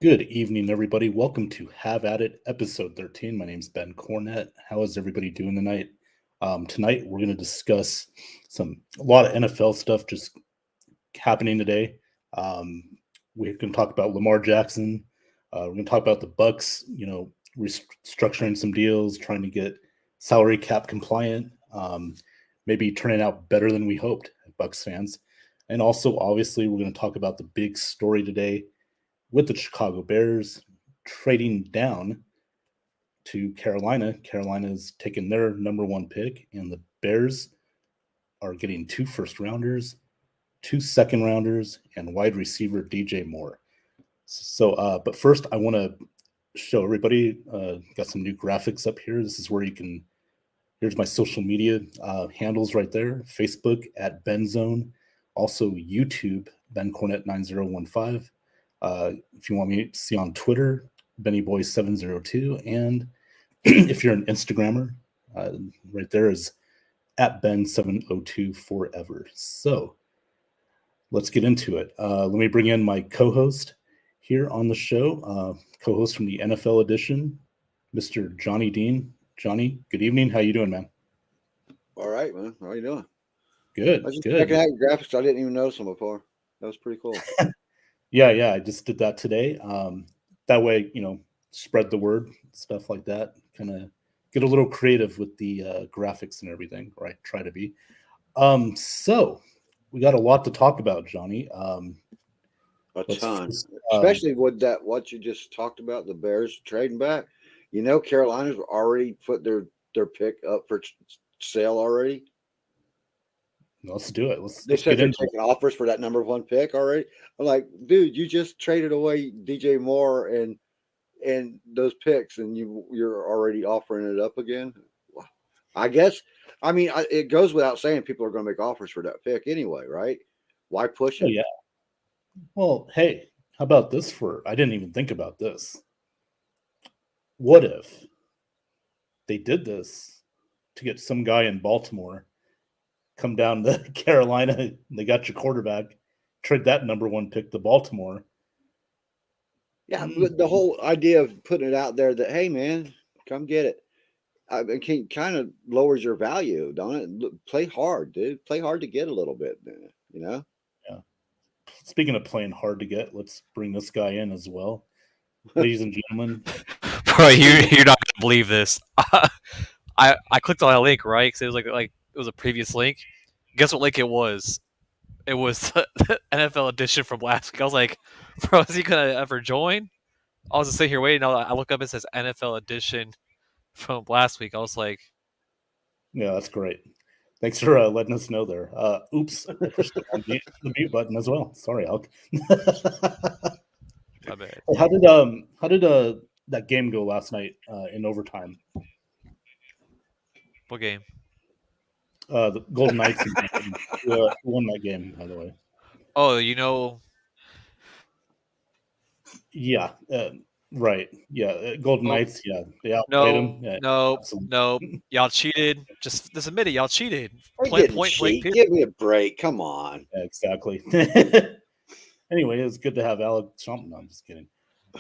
Good evening, everybody. Welcome to Have At It, episode 13. My name's Ben Cornett. How is everybody doing tonight? Tonight, we're going to discuss a lot of NFL stuff just happening today. Um, we're going to talk about Lamar Jackson. We're going to talk about the Bucks, restructuring some deals, trying to get salary cap compliant, maybe turning out better than we hoped, Bucks fans. And also, obviously, we're going to talk about the big story today with the Chicago Bears trading down to Carolina. Carolina's taken their number one pick, and the Bears are getting 2 first rounders, 2 second rounders, and wide receiver DJ Moore. But first, I want to show everybody. Got some new graphics up here. This is where you can. Here's my social media handles right there: Facebook at Benzone, also YouTube Ben Cornett 9015. If you want me to see on Twitter, BennyBoy702, and if you're an Instagrammer, right there is at Ben702 forever. So let's get into it. Let me bring in my co-host here on the show, co-host from the NFL edition, Mr. Johnny Dean. Johnny, good evening. How you doing, man? All right, man. How you doing? Good. I was just Good. checking out your graphics. I didn't even notice them before. That was pretty cool. Yeah. I just did that today. That way, spread the word, stuff like that. Kind of get a little creative with the graphics and everything, or I try to be. So we got a lot to talk about, Johnny. A ton, especially with that what you just talked about, the Bears trading back. Carolina's already put their pick up for sale already. Let's do it. They said they're taking offers for that number one pick already. I'm like, dude, you just traded away DJ Moore and those picks, and you're already offering it up again. I guess. I mean, it goes without saying people are going to make offers for that pick anyway, right? Why push it? Oh, yeah. Well, hey, how about this? I didn't even think about this. What if they did this to get some guy in Baltimore, come down to Carolina, and they got your quarterback, trade that number one pick to Baltimore? Yeah, but the whole idea of putting it out there that, hey, man, come get it. It kind of lowers your value, don't it? Play hard, dude. Play hard to get a little bit, Yeah. Speaking of playing hard to get, let's bring this guy in as well. Ladies and gentlemen. Bro, you're not gonna believe this. I clicked on a link, right? Because it was like it was a previous link. Guess what link it was? It was the NFL edition from last week. I was like, bro, is he gonna ever join? I was just sitting here waiting. I look up, it says NFL edition from last week. I was like, yeah, that's great. Thanks for letting us know there. Oops, I pushed the mute button as well. Sorry, Alk. my bad. How did that game go last night in overtime? What game? The Golden Knights won that game, by the way. Oh, Yeah, right. Yeah, Golden Knights. Yeah, they outplayed them. Yeah, no. Y'all cheated. Just admit it. Y'all cheated. Point blank. Give me a break. Come on. Yeah, exactly. Anyway, it was good to have Alex Shumpton. No, I'm just kidding.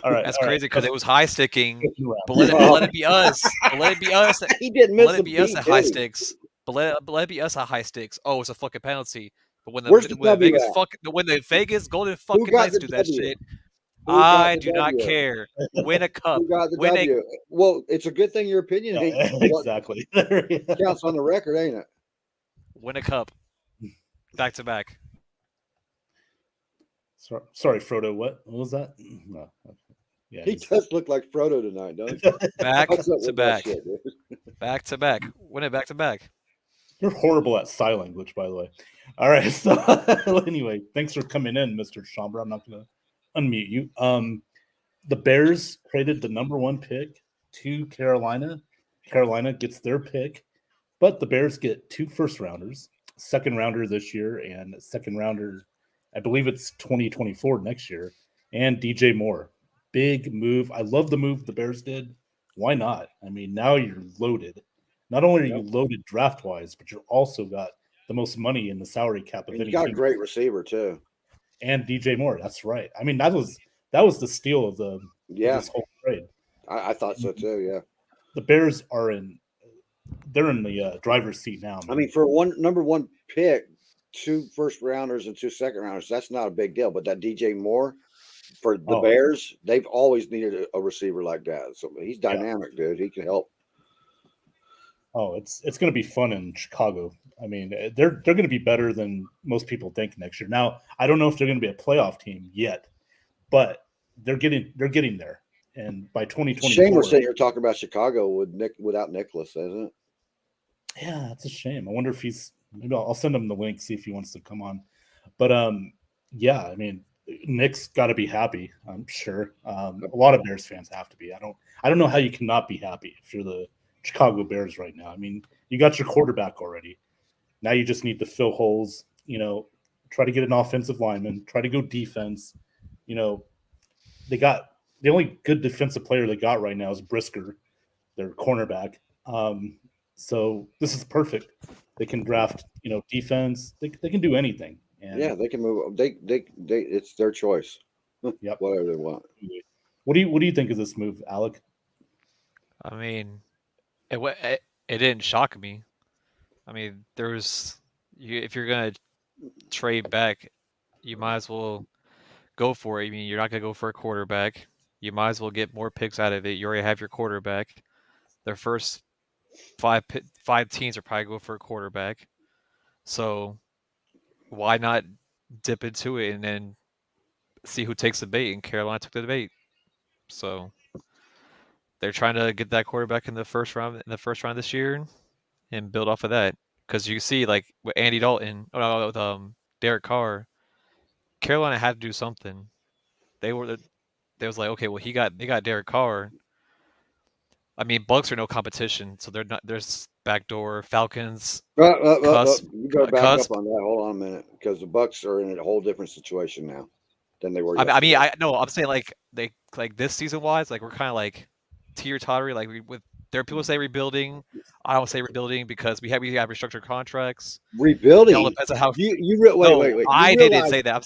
All right, that's crazy because it was high sticking. But let it be us. But let it be us. He didn't miss. Let it be us at high sticks. But let it be us at high sticks. Oh, it's a fucking penalty. But when the Vegas Golden fucking Knights do that shit, I do not care. Win a cup. Who got the W? Well, it's a good thing your opinion ain't exactly counts on the record, ain't it? Win a cup. Back to back. Sorry, Frodo. What was that? No. Yeah, he does look like Frodo tonight, doesn't he? Back to back. Back to back. Win it back to back. You're horrible at sign language, by the way. All right. So anyway, thanks for coming in, Mr. Chambra. I'm not going to unmute you. The Bears traded the number one pick to Carolina. Carolina gets their pick, but the Bears get 2 first rounders, second rounder this year, and second rounder, I believe it's 2024 next year, and DJ Moore. Big move. I love the move the Bears did. Why not? I mean, now you're loaded. Not only are you loaded draft-wise, but you've also got the most money in the salary cap of any team. You got a great receiver, too. And DJ Moore, that's right. I mean, that was that was the steal of of Yeah, this whole trade. I thought so too. Yeah. The Bears they're in the driver's seat now. I Man. mean, for one number one pick, 2 first rounders and 2 second rounders, that's not a big deal. But that DJ Moore for the Oh. Bears, they've always needed a receiver like that. So he's Yeah. dynamic, dude. He can help. Oh, it's going to be fun in Chicago. I mean, they're going to be better than most people think next year. Now, I don't know if they're going to be a playoff team yet, but they're getting there. And by 2024, Shame we're sitting here talking about Chicago without Nicholas, isn't it? yeah, that's a shame. I wonder if maybe I'll send him the link, see if he wants to come on. But yeah, I mean, Nick's got to be happy. I'm sure a lot of Bears fans have to be. I don't know how you cannot be happy if you're the Chicago Bears right now. I mean, you got your quarterback already. Now you just need to fill holes. Try to get an offensive lineman. Try to go defense. They got the only good defensive player they got right now is Brisker, their cornerback. So this is perfect. They can draft, defense. They can do anything. And yeah, they can move. They it's their choice. Yep. Whatever they want. What do you think of this move, Alec? I mean, it didn't shock me. I mean, if you're gonna trade back, you might as well go for it. I mean, you're not gonna go for a quarterback. You might as well get more picks out of it. You already have your quarterback. Their first five teams are probably go for a quarterback. So why not dip into it and then see who takes the bait? And Carolina took the bait. So they're trying to get that quarterback in the first round this year and build off of that. Because you see, like with Andy Dalton, with Derek Carr, Carolina had to do something. They was like, okay, well they got Derek Carr. I mean, Bucks are no competition, so they're not. There's backdoor Falcons. Cusp, You got to back Cusp. up on that. Hold on a minute, because the Bucks are in a whole different situation now than they were. I mean, yesterday. I'm saying like this season wise, like we're kind of like teeter tottery. Like there are people say rebuilding. I don't say rebuilding because we have restructured contracts. Rebuilding. It all depends on how. Wait. I didn't say that.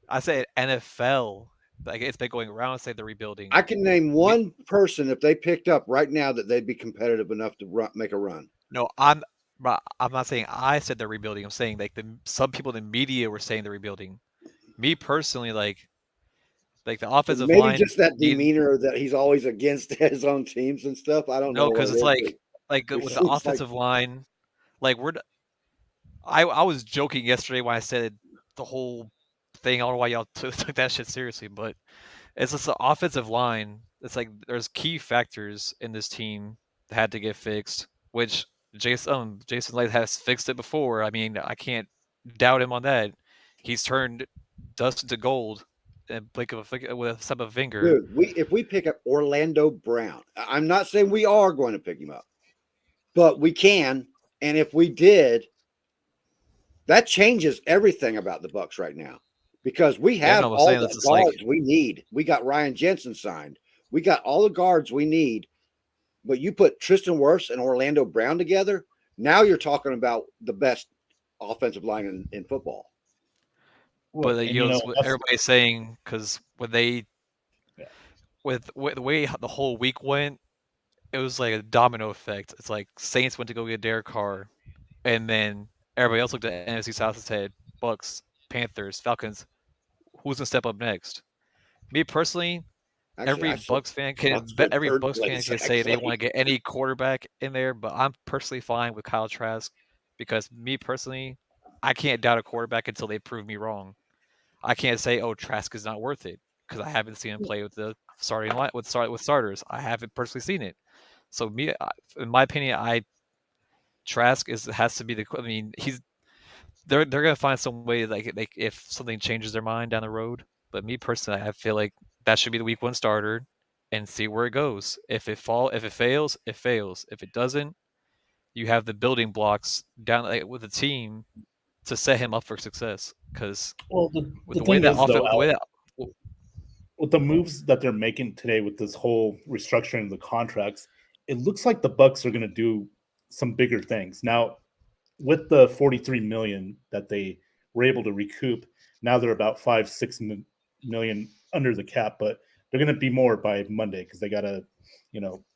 I said NFL. Like it's been going around. Say the rebuilding. I can name one person if they picked up right now that they'd be competitive enough to make a run. No, I'm not saying I said they're rebuilding. I'm saying like some people in the media were saying they're rebuilding. Me personally, like the offensive Maybe line. just that demeanor that he's always against his own teams and stuff. I don't know. No, because it's like with the offensive line, like I was joking yesterday when I said the whole thing. I don't know why y'all took that shit seriously, but it's just the offensive line. It's like there's key factors in this team that had to get fixed, which Jason Light has fixed it before. I mean, I can't doubt him on that. He's turned dust into gold and blink of with a step of a finger. Dude, if we pick up Orlando Brown, I'm not saying we are going to pick him up, but we can. And if we did, that changes everything about the Bucks right now, because we have all the guards we need. We got Ryan Jensen signed. We got all the guards we need. But you put Tristan Wirfs and Orlando Brown together, now you're talking about the best offensive line in football. But everybody's saying, because when with the way the whole week went, it was like a domino effect. It's like Saints went to go get Derek Carr, and then everybody else looked at NFC South and said, Bucks, Panthers, Falcons, who's gonna step up next? Me personally, every Bucks fan can say they want to get any quarterback in there, but I'm personally fine with Kyle Trask, because me personally, I can't doubt a quarterback until they prove me wrong. I can't say, oh, Trask is not worth it, because I haven't seen him play with the starting line with starters. I haven't personally seen it. So in my opinion, Trask has to be the. I mean, they're gonna find some way, like if something changes their mind down the road. But me personally, I feel like that should be the week 1 starter, and see where it goes. If it fails, it fails. If it doesn't, you have the building blocks down with the team to set him up for success. Because with the moves that they're making today with this whole restructuring of the contracts, it looks like the Bucks are going to do some bigger things. Now, with the $43 million that they were able to recoup, now they're about $5-6 million under the cap, but they're going to be more by Monday because they got to,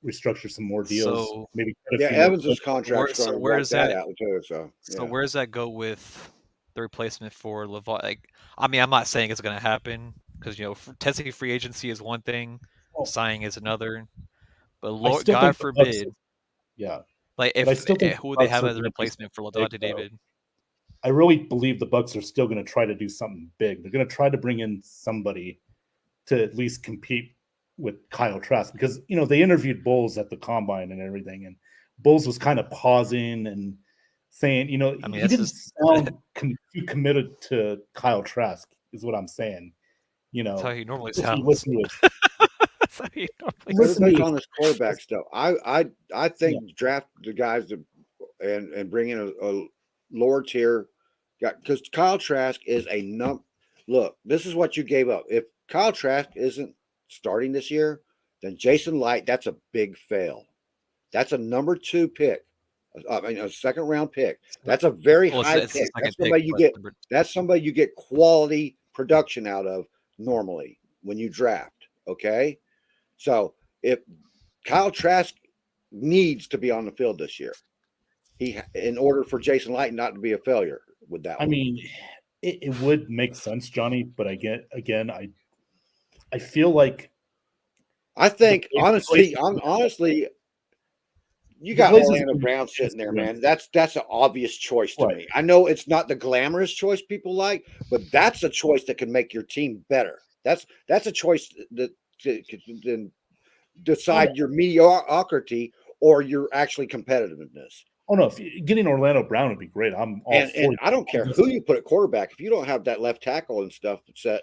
restructure some more deals. So Maybe cut a Yeah, few more Evans's contract's so going to where work is that that? out too. So So yeah. where does that go with the replacement for Levar? Like, I mean, I'm not saying it's going to happen because testing free agency is one thing, Oh, signing is another. But I Lord, still God think the Bucks, forbid, yeah, like but I if still think who the they Bucks have are as a going to do replacement for something big, Ladonte though. David. I really believe the Bucks are still going to try to do something big. They're going to try to bring in somebody to at least compete with Kyle Trask because they interviewed Bowles at the combine and everything, and Bowles was kind of pausing and saying, I mean, he that's didn't just sound too committed to Kyle Trask, is what I'm saying. that's how he normally If you sounds. listen to it, That's how he normally listen Everybody's to on this quarterback stuff. I think Yeah. draft the guys that and bring in a lower tier guy because Kyle Trask is a Look, this is what you gave up. If Kyle Trask isn't starting this year, then Jason Light, that's a big fail. That's a number 2 pick. I mean, a second round pick. That's a very well, high it's the pick. second That's pick, somebody you but get. number- That's somebody you get quality production out of normally when you draft. Okay, so if Kyle Trask needs to be on the field this year, in order for Jason Light not to be a failure with that I one. mean, it would make sense, Johnny, but I feel like I think the honestly, you the got Blazers Orlando are Brown sitting there, gonna- man. That's an obvious choice to Right. me. I know it's not the glamorous choice people like, but that's a choice that can make your team better. That's a choice that can decide your mediocrity or your actually competitiveness. Oh no, getting Orlando Brown would be great. I'm all for And I don't care who you put at quarterback. If you don't have that left tackle and stuff set,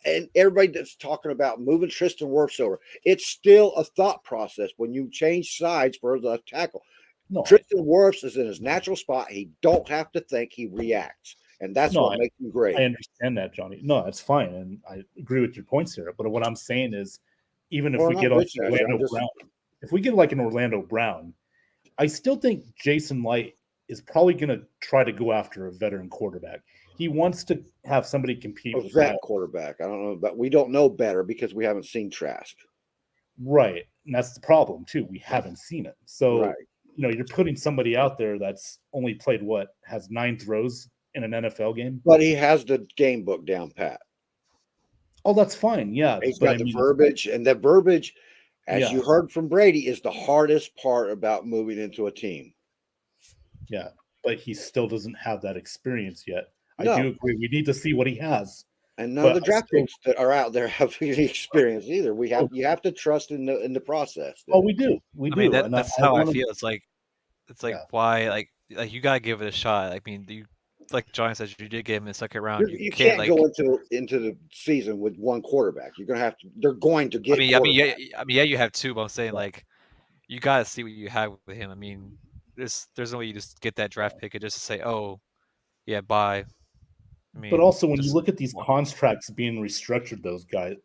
and everybody that's talking about moving Tristan Wirfs over, it's still a thought process when you change sides for the left tackle. No, Tristan Wirfs is in his natural spot. He don't have to think. He reacts, and that's No, what makes him great. I understand that, Johnny. No, that's fine, and I agree with your points here. But what I'm saying is, even if Well, we I'm get not on bitching at you. Orlando I'm just Brown, if we get like an Orlando Brown, I still think Jason Light is probably going to try to go after a veteran quarterback. He wants to have somebody compete a with vet Kyle. quarterback. I don't know, but we don't know better because we haven't seen Trask. Right, and that's the problem too. We haven't seen it, so Right. you're putting somebody out there that's only played has 9 throws in an NFL game. But he has the game book down pat. Oh, that's fine. Yeah, He's but got the verbiage, and the verbiage, as Yeah. you heard from Brady, is the hardest part about moving into a team. Yeah, but he still doesn't have that experience yet. I No. do agree. We need to see what he has. And none of But the draft I still- picks that are out there have any experience either. You have to trust in the process. Oh, we do. We I do. mean, and that's how I wanna- feel. It's like Yeah. why like you gotta give it a shot. I mean, like Johnny says, you did get him in the second round. You can't can't go into the season with one quarterback. You're gonna have to. They're going to get. yeah, you have 2, but I'm saying Yeah. like you gotta see what you have with him. I mean, there's no way you just get that draft pick and just to say, oh, yeah, bye. I mean, But also, when you just- look at these contracts being restructured, those guys,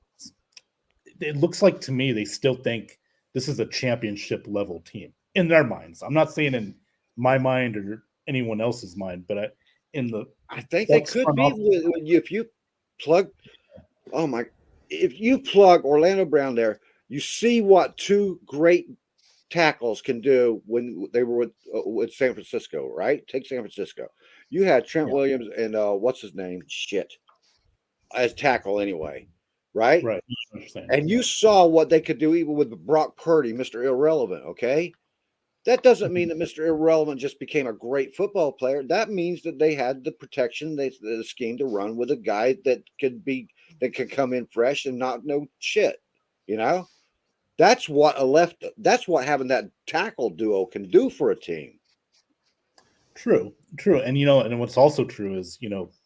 it looks like to me they still think this is a championship level team in their minds. I'm not saying in my mind or anyone else's mind, but I think they Bucks could front be office- if you plug. Oh my! If you plug Orlando Brown there, you see what 2 great tackles can do when they were with San Francisco, right? Take San Francisco. You had Trent Yeah. Williams and what's his name? Shit, as tackle anyway, right? right. I understand. And you saw what they could do even with Brock Purdy, Mr. Irrelevant. Okay, that doesn't mean that Mr. Irrelevant just became a great football player. That means that they had the protection, the scheme to run with a guy that could come in fresh and not know shit. That's what that's what having that tackle duo can do for a team. True. And and what's also true is,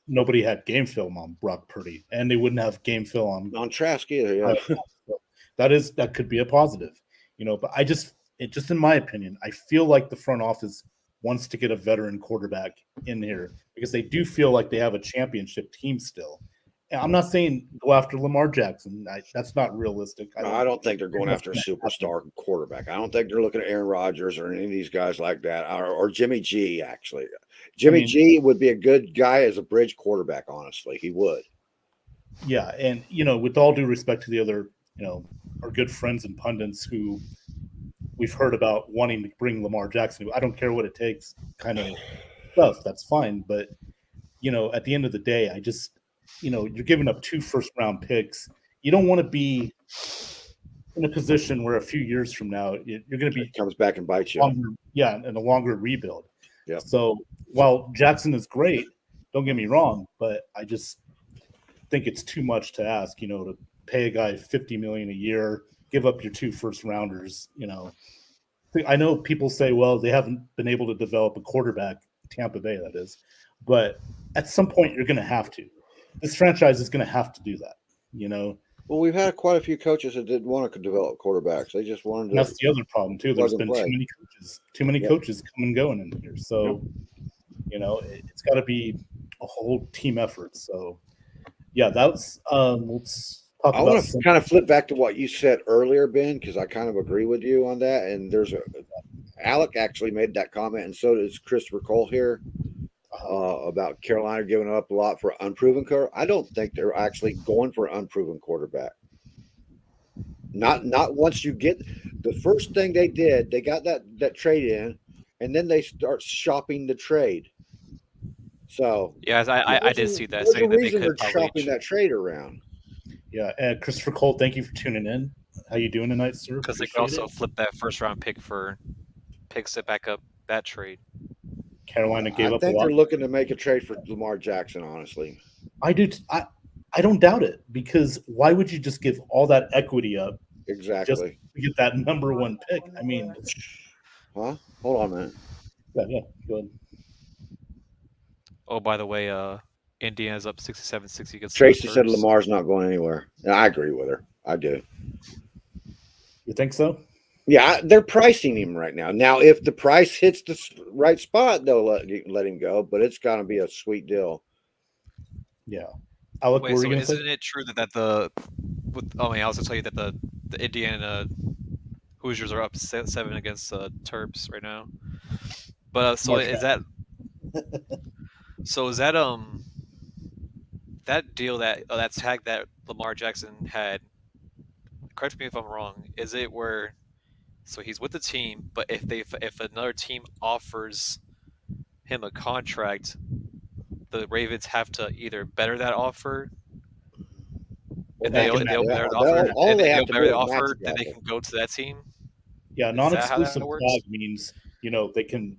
nobody had game film on Brock Purdy, and they wouldn't have game film on Trask either, yeah. that could be a positive, but just in my opinion, I feel like the front office wants to get a veteran quarterback in here because they do feel like they have a championship team still. And I'm not saying go after Lamar Jackson. That's not realistic. I don't think they're going after a superstar quarterback. I don't think they're looking at Aaron Rodgers or any of these guys like that, or Jimmy G. Actually, Jimmy G would be a good guy as a bridge quarterback. Honestly, he would. Yeah, and with all due respect to the other, our good friends and pundits who we've heard about wanting to bring Lamar Jackson, I don't care what it takes, kind of stuff. That's fine, but at the end of the day, I just, you're giving up 2 first-round picks. You don't want to be in a position where a few years from now you're going to be It comes back and bites you. longer, in a longer rebuild. Yep. So while Jackson is great, don't get me wrong, but I just think it's too much to ask, to pay a guy $50 million a year, give up your 2 first rounders. I know people say, well, they haven't been able to develop a quarterback, Tampa Bay, that is, but at some point you're going to have to. This franchise is going to have to do that. Well, we've had quite a few coaches that didn't want to develop quarterbacks. They just wanted to. And that's the other problem too. There's been play. too many coaches come and going in here. So, it's got to be a whole team effort. So, yeah, that's let's talk I about. want to kind of flip back to what you said earlier, Ben, because I kind of agree with you on that. And Alec actually made that comment, and so does Christopher Cole here about Carolina giving up a lot for unproven quarterback. I don't think they're actually going for an unproven quarterback. Not once you get the first thing they did, they got that trade in, and then they start shopping the trade. So Yeah, I did see that. There's Saying a that they reason could they're probably shopping that trade around. Yeah, and Christopher Cole, thank you for tuning in. How you doing tonight, sir? because they could also flip that first round pick for picks to back up that trade. Carolina gave I up a think lot. they're looking to make a trade for Lamar Jackson. Honestly, I do. I don't doubt it, because why would you just give all that equity up exactly. just to get that number 1 pick? I mean, Huh? Hold on a minute. yeah, go ahead. Oh, by the way, Indiana's up 67-60 against Tracy the said Terps. Lamar's not going anywhere. And I agree with her. I do. You think so? Yeah, they're pricing him right now. Now, if the price hits the right spot, they'll let him go. But it's got to be a sweet deal. Yeah. Alec, Wait, what were so you gonna isn't say? it true that I also tell you that the Indiana Hoosiers are up 7 against Terps right now. But so March is that that deal that tag that Lamar Jackson had? Correct me if I'm wrong. Is it where so he's with the team, but if another team offers him a contract, the Ravens have to either better that offer. If They they can better match. the offer, all they have to better do the is match offer, the then they offer. can go to that team. Yeah, Is that how non-exclusive that works? tag means they can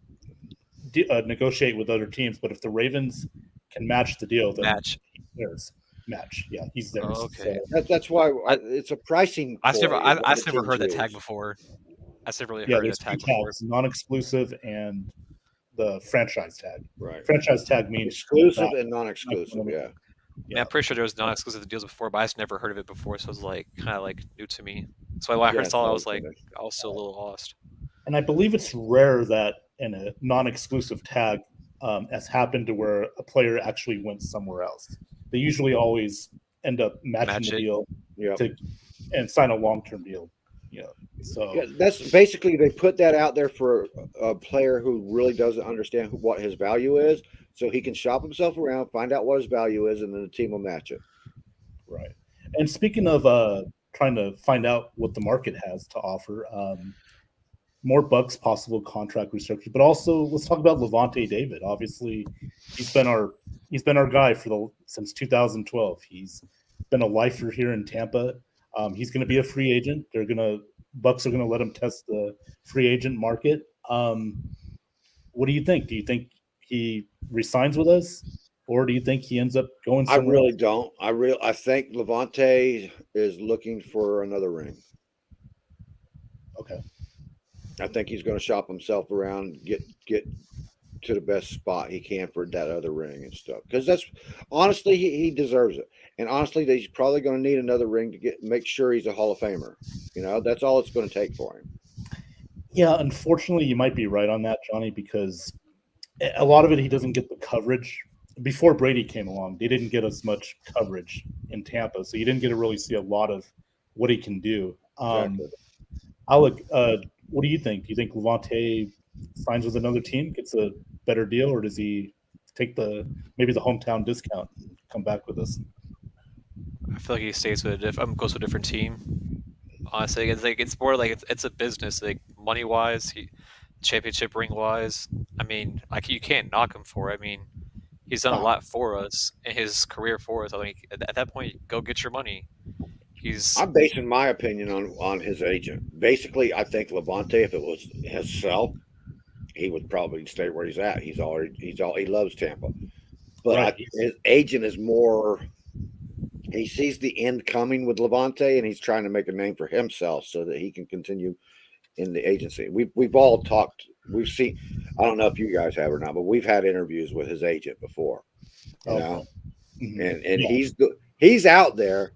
negotiate with other teams, but if the Ravens can match the deal, then Match. he's theirs. Match, yeah, he's theirs. Oh, okay. So, That's why it's a pricing. I've never ploy, is what the never heard that teams tag use. before. I've never really yeah, heard there's that 2 tag before. tags: non-exclusive and the franchise tag. Right. Franchise tag means Exclusive and non-exclusive. Yeah. Yeah, I'm pretty sure there was non-exclusive deals before, but I just never heard of it before, so it was like kind of like new to me. So when I Yeah, first saw it, I was totally. like, I was still a little lost. And I believe it's rare that in a non-exclusive tag has happened to where a player actually went somewhere else. They usually always end up matching Match the it. deal Yeah. and sign a long-term deal. So Yeah, that's basically they put that out there for a player who really doesn't understand what his value is, so he can shop himself around, find out what his value is, and then the team will match it. right. And speaking of trying to find out what the market has to offer, more Bucks possible contract restructure, but also let's talk about Levante David. Obviously, he's been our guy since 2012. He's been a lifer here in Tampa. He's going to be a free agent. Bucks are gonna let him test the free agent market. What do you think? Do you think he resigns with us, or do you think he ends up going I somewhere really else? don't. I think Levante is looking for another ring. Okay. I think he's going to shop himself around, get to the best spot he can for that other ring and stuff. Because that's honestly, he deserves it. And honestly, he's probably going to need another ring to make sure he's a Hall of Famer. That's all it's going to take for him. Yeah, unfortunately, you might be right on that, Johnny, because a lot of it he doesn't get the coverage. Before Brady came along, they didn't get as much coverage in Tampa, so you didn't get to really see a lot of what he can do. Exactly. Alec, what do you think? Do you think Levante signs with another team, gets a better deal, or does he take maybe the hometown discount and come back with us? I feel like he stays with goes to a different team. Honestly, it's more like it's a business, like money wise, championship ring wise. I mean, like you can't knock him for it. I mean, he's done a No. lot for us in his career for us. I think at that point, go get your money. He's I'm basing my opinion on his agent. Basically, I think Levante, if it was himself, he would probably stay where he's at. He loves Tampa, but Right. his agent is more. He sees the end coming with Levante, and he's trying to make a name for himself so that he can continue in the agency. We've all talked. We've seen. I don't know if you guys have or not, but we've had interviews with his agent before. You Okay. know, Mhm. and Yeah. he's out there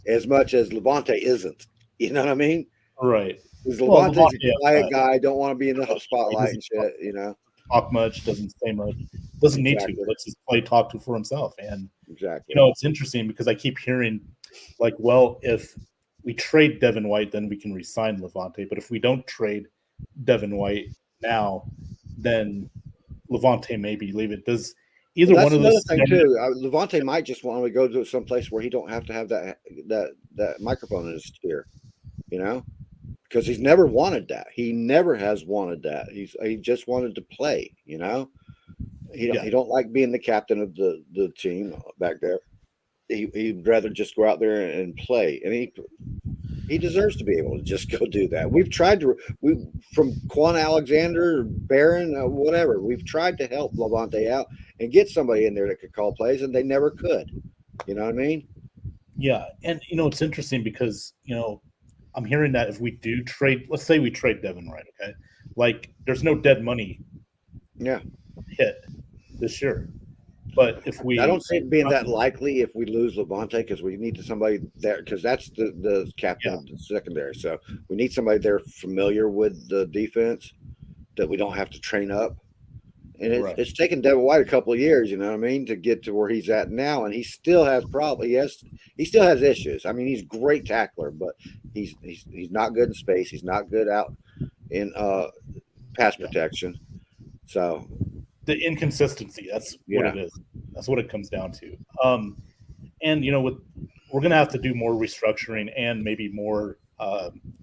as much as Levante isn't. You know what I mean? Right. Because Well, Levante's Levante, a quiet guy, don't want to be in the he spotlight doesn't and shit. You know, talk much, doesn't say much, doesn't need to. exactly, Lets his play talk to for himself. And exactly. it's interesting because I keep hearing, like, well, if we trade Devin White, then we can resign Levante. But if we don't trade Devin White now, then Levante maybe leave it. Does either Well, one that's of another those thing too. Levante might just want to go to some place where he don't have to have that microphone in his ear. You know, because he's never wanted that. He never has wanted that. He just wanted to play. You know, Yeah. he don't like being the captain of the team back there. He'd rather just go out there and play, and he deserves to be able to just go do that. We've tried to from Quan Alexander, Barron, whatever. We've tried to help Levante out and get somebody in there that could call plays, and they never could. You know what I mean? Yeah. And it's interesting because, I'm hearing that if we do trade, let's say we trade Devin White, okay? Like there's no dead money Yeah. hit this year. But if we I don't see it being that likely if we lose Levante because we need somebody there because that's the captain of the secondary. So we need somebody there familiar with the defense that we don't have to train up. And it's taken Devin White a couple of years, you know what I mean, to get to where he's at now, and he still has problems. He still has issues. I mean, he's a great tackler, but he's not good in space. He's not good out in pass protection. So the inconsistency, that's what it is. That's what it comes down to. And we're gonna have to do more restructuring and maybe more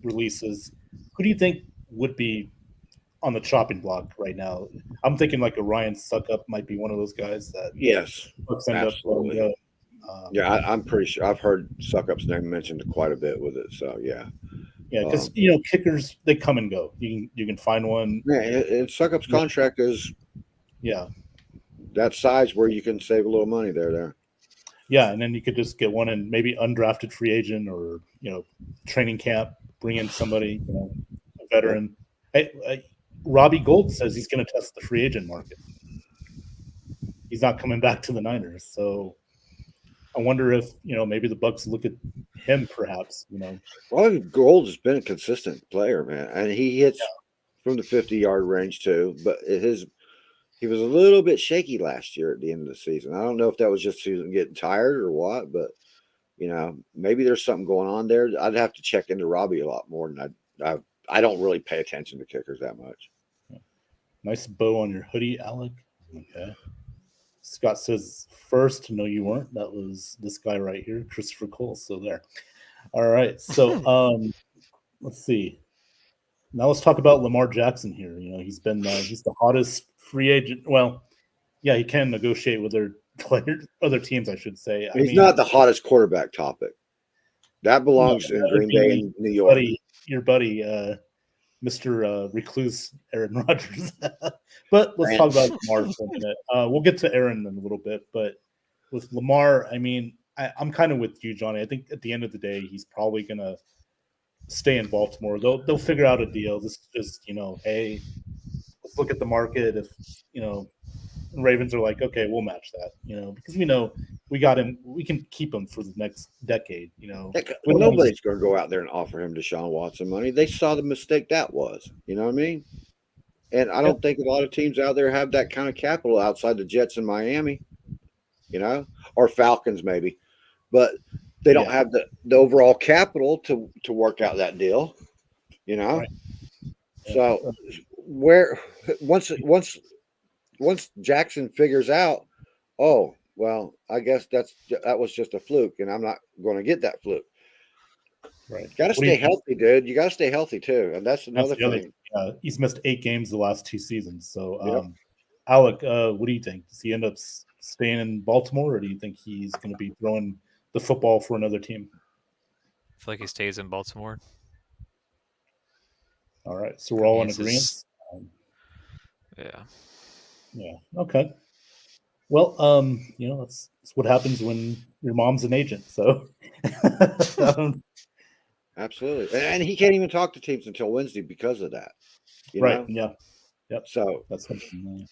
releases. Who do you think would be on the chopping block right now? I'm thinking like a Ryan Suckup might be one of those guys that absolutely. I'm pretty sure I've heard Suckup's name mentioned quite a bit with it. So yeah, because kickers, they come and go. You can find one. Yeah, and Suckup's contract is that size where you can save a little money there. Yeah, and then you could just get one and maybe undrafted free agent or training camp, bring in somebody, a veteran. Robbie Gould says he's going to test the free agent market. He's not coming back to the Niners, so I wonder if maybe the Bucs look at him, perhaps. Well, Gould has been a consistent player, man, and he hits from the 50-yard range too. But he was a little bit shaky last year at the end of the season. I don't know if that was just he was getting tired or what, but maybe there's something going on there. I'd have to check into Robbie a lot more than I don't really pay attention to kickers that much. Nice bow on your hoodie, Alec. Okay. Scott says first. No, you weren't. That was this guy right here, Christopher Cole. So there. All right. So let's see. Now let's talk about Lamar Jackson here. He's been he's the hottest free agent. Well, yeah, he can negotiate with other teams, I should say. He's not the hottest quarterback topic. That belongs in Green Bay and New York. Your buddy, Mr. Recluse Aaron Rodgers. But let's talk about Lamar for a minute. We'll get to Aaron in a little bit, but with Lamar, I mean, I'm kind of with you, Johnny. I think at the end of the day, he's probably gonna stay in Baltimore. They'll figure out a deal. This is just hey, let's look at the market. If Ravens are like, okay, we'll match that, because we got him, we can keep him for the next decade, Well, nobody's going to go out there and offer him Deshaun Watson money. They saw the mistake that was, you know what I mean? And I don't think a lot of teams out there have that kind of capital outside the Jets in Miami, or Falcons maybe, but they don't have the overall capital to work out that deal, Right. So where once Jackson figures out, oh, Well, I guess that was just a fluke, and I'm not going to get that fluke. Right. Got to What do you stay healthy, dude. You got to stay healthy too, and that's That's another the other thing. he's missed 8 games the last 2 seasons. So, Yep. Alec, what do you think? Does he end up staying in Baltimore, or do you think he's going to be throwing the football for another team? I feel like he stays in Baltimore. All right, so we're all in He's agreement. just- Yeah. Yeah. Okay. Well, that's what happens when your mom's an agent. So, Absolutely, and he can't even talk to teams until Wednesday because of that. right. Know? Yeah. So That's something.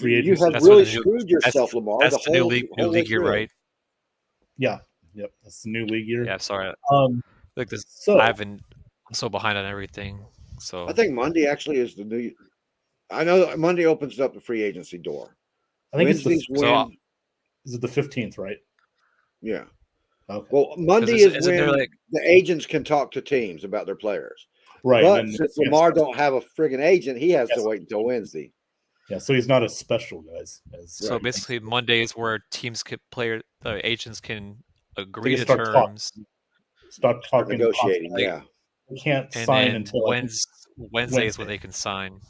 you agency. have That's really what the new- screwed yourself, Lamar. That's The the new whole, league, whole way year, through. right? Yeah. Yep. That's the new league year. Yeah, sorry. Um. Like this, So I'm so behind on everything. So I think Monday actually is the new. I know Monday opens up the free agency door. I think Wednesday's it's when. is it the 15th, right? Yeah. Okay. Well, Monday isn't is there, when like- the agents can talk to teams about their players. Right. But and then- since Lamar don't have a friggin' agent, he has Yes. to wait until Wednesday. Yeah. So he's not as special, guys. So Right. basically, Monday is where teams can the agents can agree can to start talking. terms, start Start talking. negotiating. like- Yeah. We can't and sign then until Wednesday is when Wednesday. they can sign.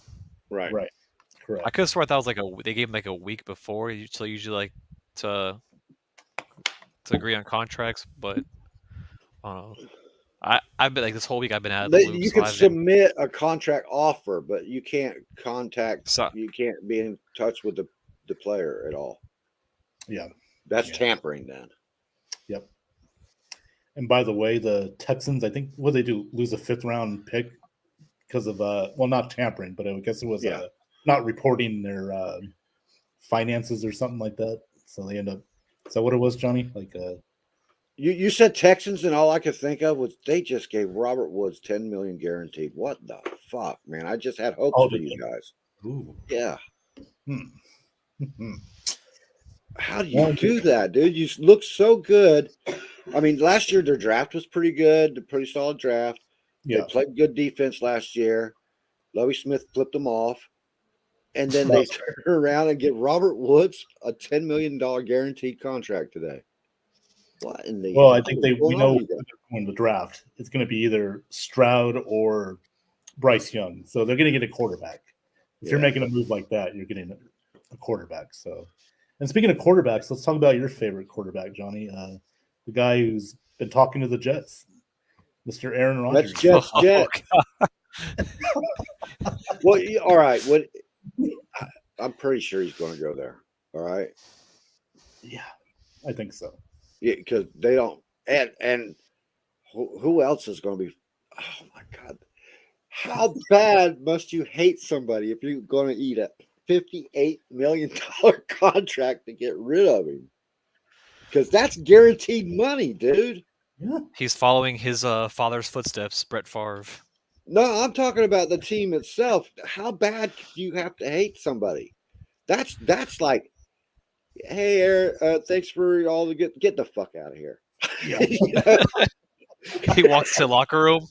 Right. right. I Correct. could have sworn that was like they gave him like a week before. Usually like to agree on contracts, but I don't know. I've been like this whole week. I've been out of the loop. You so can I haven't- submit a contract offer, but you can't contact. So- You can't be in touch with the player at all. Yeah. That's Yeah. tampering then. Yep. And by the way, the Texans, I think, what they do, lose a 5th round pick because of not tampering, but I guess it was Yeah. not reporting their finances or something like that. So they end up. Is that what it was, Johnny? Like You said Texans, and all I could think of was they just gave Robert Woods $10 million guaranteed. What the fuck, man? I just had hopes Oh, for did you guys. ooh. Yeah. Hmm. How do you do that, dude? You look so good. I mean, last year their draft was pretty good, a pretty solid draft. Yeah. They played good defense last year. Lovie Smith flipped them off. And then Well- they turn around and get Robert Woods a $10 million guaranteed contract today. What in the Well, I hell think is we going know on with you guys? in the draft, it's going to be either Stroud or Bryce Young. So they're going to get a quarterback. If you're Yeah. making a move like that, you're getting a quarterback. So, and speaking of quarterbacks, let's talk about your favorite quarterback, Johnny. The guy who's been talking to the Jets, Mr. Aaron Rodgers. Let's Jets, Oh, Jets. Well, all right. I'm pretty sure he's going to go there. All right. Yeah, I think so. Yeah, because they don't. And who else is going to be? Oh my God! How bad must you hate somebody if you're going to eat a $58 million contract to get rid of him? Because that's guaranteed money, dude. Yeah, He's following his father's footsteps, Brett Favre. No, I'm talking about the team itself. How bad do you have to hate somebody? That's like, hey, Aaron, thanks for all the get the fuck out of here. yeah. You know? He walks to the locker room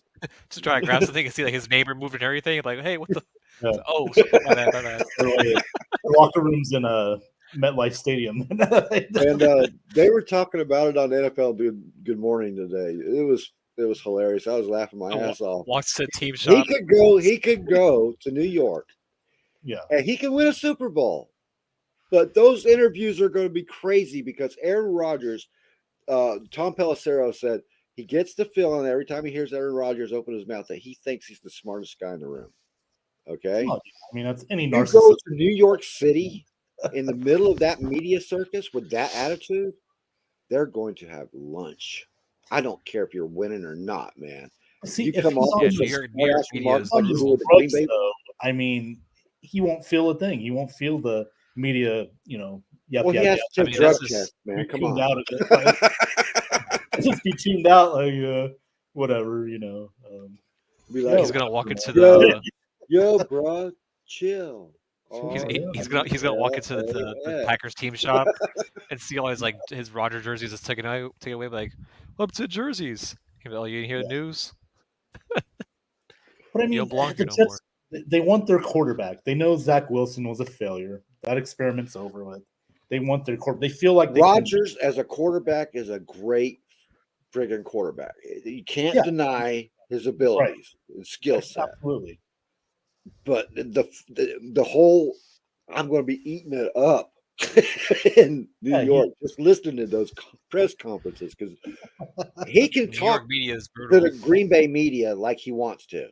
to try and grab something and see like his neighbor moved and everything. Like, hey, what the? Yeah. Oh, my bad, my bad. The locker rooms in a MetLife Stadium. And they were talking about it on NFL Good Morning today. It was hilarious. I was laughing my ass off. Walks to the team He shop. could go to New York Yeah, and he can win a Super Bowl. But those interviews are going to be crazy because Aaron Rodgers, Tom Pelissero said he gets the feeling every time he hears Aaron Rodgers open his mouth that he thinks he's the smartest guy in the room. Okay? Oh, I mean that's any You go narcissist. to New York City in the middle of that media circus with that attitude, they're going to have lunch. I don't care if you're winning or not, man. See, You if come he's off on with New some York smart-ass media remarks is like on you his do with the Green drugs, Bay. though, I mean, he won't feel a thing. He won't feel the media, yep, Well, he yep, has yep. to I mean, drug this is- test, man. Be Come tuned on. out of it, right? Just be tuned out, like whatever, Be Yeah, like, He's gonna walk into Yo. the. yo, bro, chill. Oh, He's, yeah. he's gonna walk into the Yeah. Packers team shop and see all his Roger jerseys just taken away. Like, up to jerseys. He'll be like, oh, you didn't hear the news? But I mean, You don't belong the here no Jets, they want their quarterback. They know Zach Wilson was a failure. That experiment's over with. They want their They feel like they Rodgers as a quarterback is a great friggin' quarterback. You can't Yeah. deny his abilities and skill set. Absolutely. But the whole I'm going to be eating it up in New Yeah, York just listening to those press conferences because he can New talk York media is to brutal. the Green Bay media like he wants to.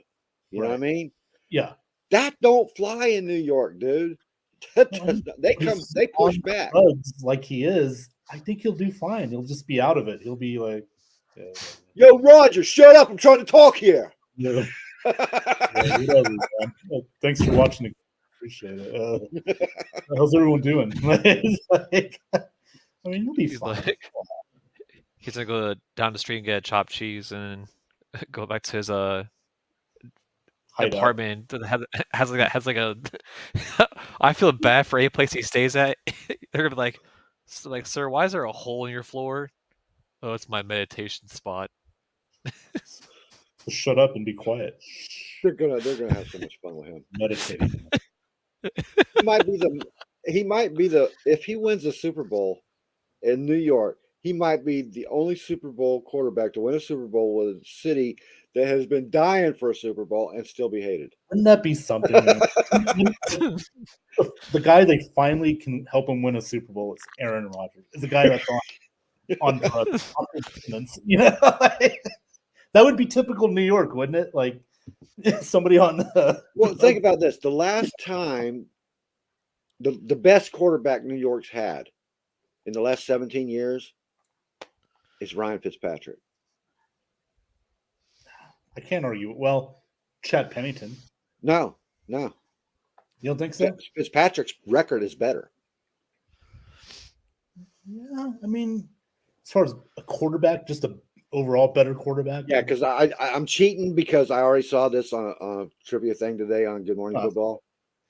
You know what I Right. mean? Yeah. That don't fly in New York, dude. That does not, they push on back. drugs like he is. I think he'll do fine. He'll just be out of it. He'll be like, Yo, Roger, shut up! I'm trying to talk here. yeah, whatever, man. Thanks for watching. Appreciate it. How's everyone doing? Like, I mean, you'll be He's fine. he's gonna go down the street and get chopped cheese and go back to his Hideout. apartment that has like a I feel bad for any place he stays at. They're gonna be like, sir, why is there a hole in your floor? Oh, it's my meditation spot. Just shut up and be quiet. They're gonna have so much fun with him. Meditating. He might be the if he wins the Super Bowl in New York, he might be the only Super Bowl quarterback to win a Super Bowl with a city that has been dying for a Super Bowl and still be hated. Wouldn't that be something? Man? The guy they finally can help him win a Super Bowl is Aaron Rodgers. Is the guy that's on drugs, on maintenance, you know? That would be typical New York, wouldn't it? Like somebody on the. Well, think about this: the last time, the best quarterback New York's had in the last 17 years is Ryan Fitzpatrick. I can't argue. Well, Chad Pennington. No. You don't think so? Fitzpatrick's record is better. Yeah, I mean, as far as a quarterback, just a overall better quarterback. Yeah, because I'm cheating because I already saw this on a trivia thing today on Good Morning Football.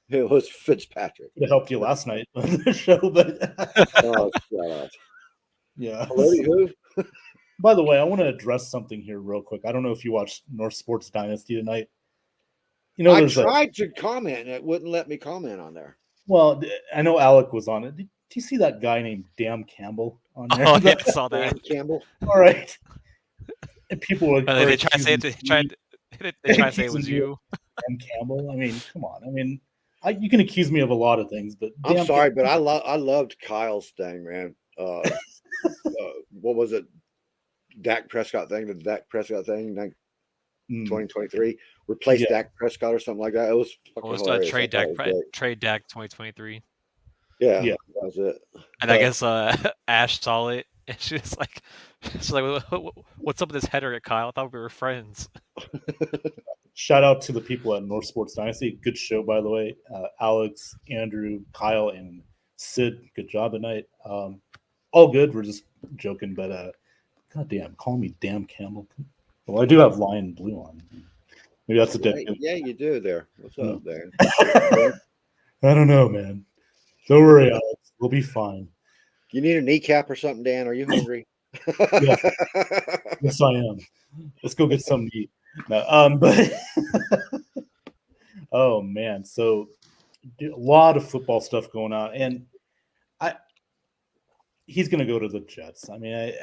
It was Fitzpatrick. It helped you last night on the show, but Oh, shut up. yeah. Who? By the way, I want to address something here real quick. I don't know if you watched North Sports Dynasty tonight. You know, I there's tried to comment, and it wouldn't let me comment on there. well, I know Alec was on it. Did you see that guy named Dan Campbell on there? Oh, yeah, I saw that. Dan Campbell. All right. And people were They try to say they try to say it was you. Dan Campbell. I mean, come on. I mean, you can accuse me of a lot of things, but I'm Dan sorry, Campbell- but I loved Kyle's thing, man. What was it? Dak Prescott thing, the Dak Prescott thing, like 2023. Replace Dak Prescott or something like that. It was fucking hilarious. Trade Dak 2023. Yeah, Yeah. that was it. And I guess Ash saw it, and she's like, "What's up with this header at Kyle? I thought we were friends." Shout out to the people at North Sports Dynasty. Good show, by the way. Alex, Andrew, Kyle, and Sid. Good job tonight. All good. We're just joking, but goddamn, call me damn Campbell. Well, I do have lion blue on. Maybe that's a dick. Yeah, you do there. What's up there? I don't know, man. Don't worry, Alex. We'll be fine. You need a kneecap or something, Dan? Are you hungry? Yeah. Yes, I am. Let's go get something to eat. No, but oh man, so a lot of football stuff going on, and he's going to go to the Jets. I mean,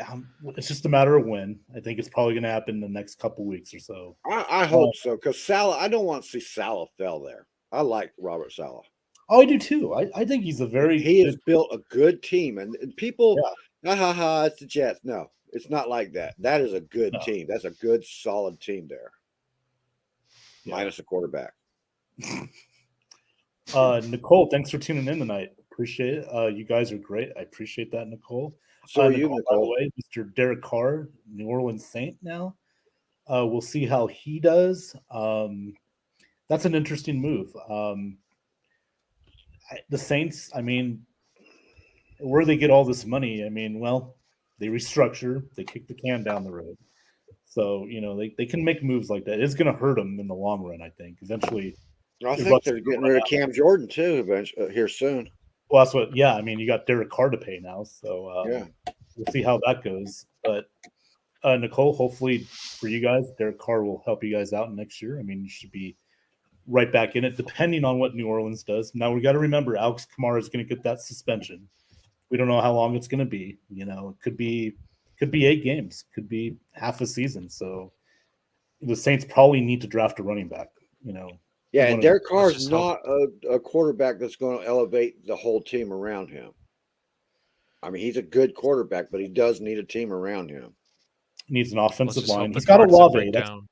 it's just a matter of when. I think it's probably going to happen in the next couple weeks or so. I hope so, because Salah. I don't want to see Salah fail there. I like Robert Salah. Oh, I do too. I think he's He has built a good team, and people, it's the Jets. No, it's not like that. That is a good team. That's a good, solid team there. Yeah. Minus a quarterback. Nicole, thanks for tuning in tonight. Appreciate it. You guys are great. I appreciate that, Nicole. So are you, Nicole. By the way, Mr. Derek Carr, New Orleans Saint now. We'll see how he does. That's an interesting move. The Saints, I mean, where they get all this money, I mean, well, they restructure, they kick the can down the road. So, you know, they can make moves like that. It's going to hurt them in the long run, I think. Eventually. I think they're getting rid of Cam Jordan, too, eventually, here soon. Well, that's what, I mean, you got Derek Carr to pay now. So, we'll see how that goes. But, Nicole, hopefully for you guys, Derek Carr will help you guys out next year. I mean, you should be right back in it, depending on what New Orleans does. Now, we got to remember, Alex Kamara is going to get that suspension. We don't know how long it's going to be. You know, it could be 8 games, could be half a season. So the Saints probably need to draft a running back. You know, Yeah, one and of- Derek let's Carr's just not a quarterback that's going to elevate the whole team around him. I mean, he's a good quarterback, but he does need a team around him. needs an Let's offensive just hope line. the He's got cards don't Olave. break down.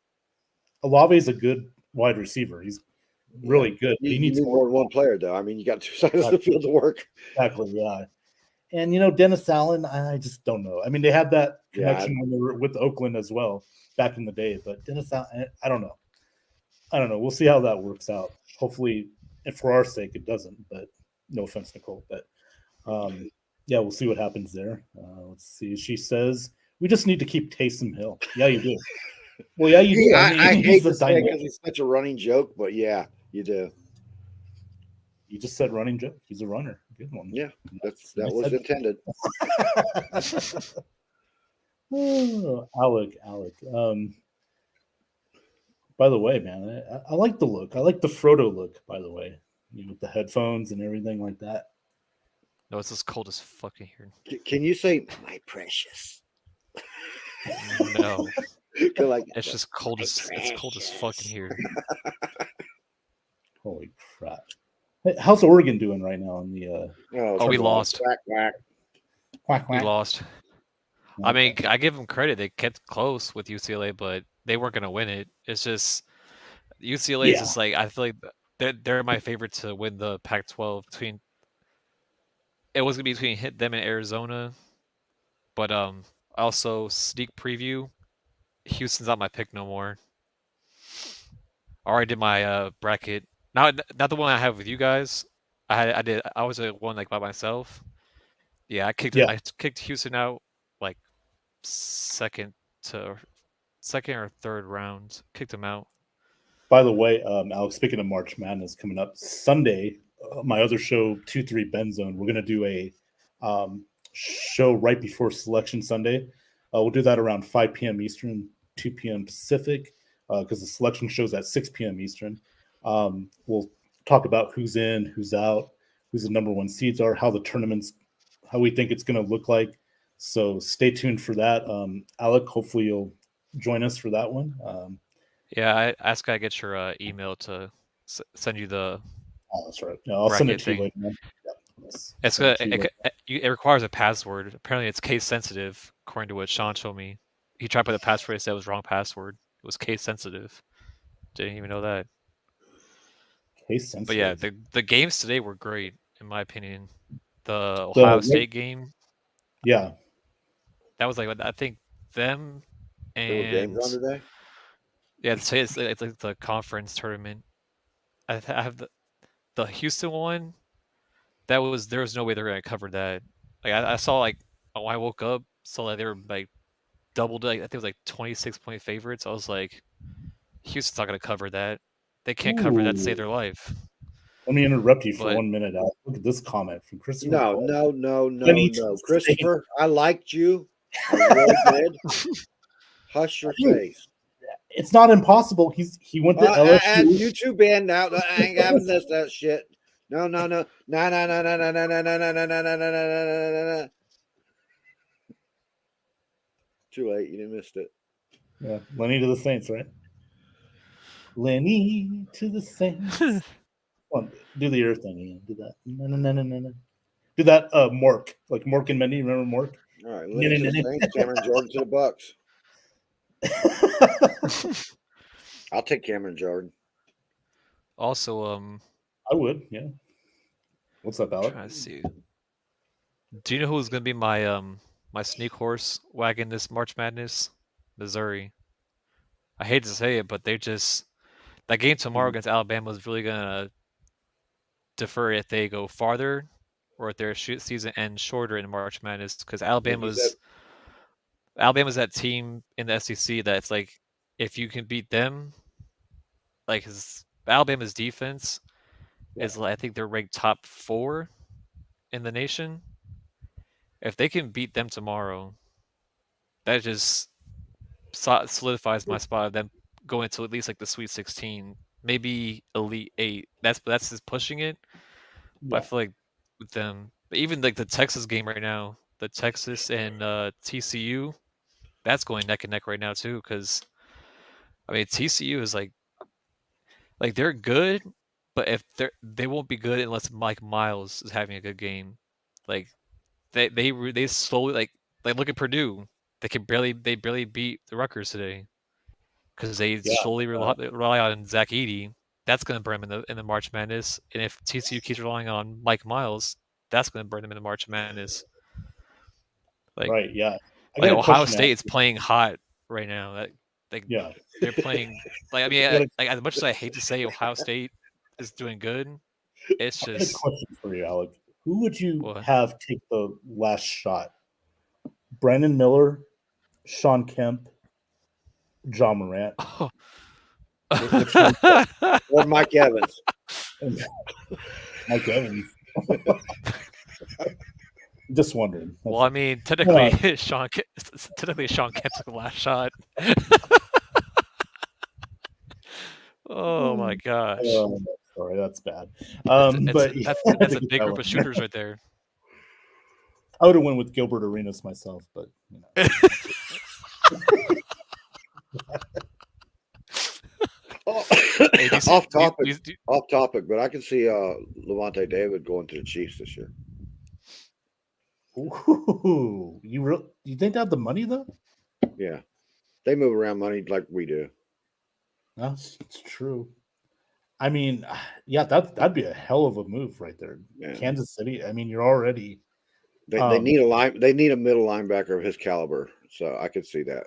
Olave is a good wide receiver. He's really good. You, He you needs need more than one player, though. I mean, you got two sides of the field to work. Exactly, yeah. And you know, Dennis Allen, I just don't know. I mean, they had that Yeah, connection when they were with Oakland as well back in the day, but Dennis Allen, I don't know. We'll see how that works out. Hopefully, and for our sake, it doesn't. But no offense, Nicole. But yeah, we'll see what happens there. Let's see. She says we just need to keep Taysom Hill. Yeah, you do. Well, yeah, you do. I he's hate the to say it dynamic. because he's such a running joke, but yeah, you do. You just said running joke. He's a runner. Good one. Yeah, that I was said- intended. Oh, Alec. By the way, man, I like the look. I like the Frodo look. By the way, with the headphones and everything like that. No, it's just cold as fucking here. Can you say my precious? No, 'Cause, like, it's just cold as fucking here. Holy crap! Hey, how's Oregon doing right now in the? Oh, we lost. Whack, whack. Quack, We quack? lost. I mean, I give them credit. They kept close with UCLA, but they weren't going to win it. It's just UCLA is Yeah. just like, I feel like they're my favorite to win the Pac-12. It was going to be between them and Arizona, but also sneak preview. Houston's not my pick no more. I already did my bracket. Not the one I have with you guys. I was a one like by myself. Yeah, I kicked Houston out like second or third round. Kicked him out. By the way, Alex, speaking of March Madness coming up Sunday, my other show, 2-3 Ben Zone, we're gonna do a show right before Selection Sunday. We'll do that around 5 p.m. Eastern, 2 p.m. Pacific, because the selection show's at 6 p.m. Eastern. We'll talk about who's in, who's out, who's the number one seeds are, how the tournament's, how we think it's going to look like. So stay tuned for that. Alec, hopefully you'll join us for that one. Yeah, I asked I get your email to send you the. Oh, that's right. No, I'll send it bracket to you thing. later. Man. Yeah, yes. It's Send good. it to you later. It requires a password. Apparently, it's case sensitive, according to what Sean showed me. He tried to put the password. It said it was wrong password. It was case sensitive. Didn't even know that. Case But yeah, sensitive. the games today were great, in my opinion. The Ohio State game, Yeah. that was like, I think them There were games and on today. yeah, it's like the conference tournament. I have the Houston one. There was no way they're gonna cover that. Like I saw like when I woke up, saw that they were like doubled. Like, I think it was like 26-point favorites. I was like, Houston's not gonna cover that. They can't cover that to save their life. Let me interrupt you for But- 1 minute, Alex. Look at this comment from Christopher. No, Paul. no, Christopher. I liked you. I really did. Hush your face. It's not impossible. He went to LSU. You too, Ben. Now I ain't having that shit. No. Too late. You missed it. Yeah, Lenny to the Saints, right? Lenny to the Saints. Come on, do the ear thing, Ian. Do that. No. Do that, Mork. Like Mork and Mindy. Remember Mork? All right. Lenny to the Saints, Cameron Jordan to the Bucks. I'll take Cameron Jordan. Also, I would, yeah. What's up, Alex? trying to see. Do you know who's gonna be my my sneak horse wagon this March Madness? Missouri. I hate to say it, but that game tomorrow against Alabama is really gonna defer if they go farther or if their season ends shorter in March Madness, because Alabama's that team in the SEC that's like, if you can beat them, like Alabama's defense is, I think they're ranked top 4 in the nation. If they can beat them tomorrow, that just solidifies my spot of them going to at least like the Sweet 16, maybe Elite 8. That's just pushing it. But I feel like with them, But even like the Texas game right now, the Texas and TCU, that's going neck and neck right now too. Because I mean, TCU is like they're good, but if they won't be good unless Mike Miles is having a good game. Like they slowly like look at Purdue. They barely beat the Rutgers today because they Yeah, slowly rely on Zach Edey. That's going to burn them in the March Madness. And if TCU keeps relying on Mike Miles, that's going to burn them in the March Madness. Like right. Yeah. I like got a Ohio question to State ask is you. playing hot right now. Like Yeah. they're playing like I mean I got a- like as much as I hate to say Ohio State is doing good, it's I got a just question for you, Alec. Who would you what. have take the last shot? Brandon Miller, Sean Kemp, John Morant. Which one? Or Mike Evans. Mike Evans. Just wondering. Well, I mean, technically, Sean Kemp took the last shot. Oh my gosh! Sorry, that's bad. That's a big group of shooters right there. I would have went with Gilbert Arenas myself, but you know. Hey, Off topic, but I can see Levante David going to the Chiefs this year. Ooh, you think they have the money though? Yeah, they move around money like we do. That's true. I mean, yeah, that'd be a hell of a move right there. Yeah. Kansas City. I mean, you're already. They need They need a middle linebacker of his caliber, so I could see that.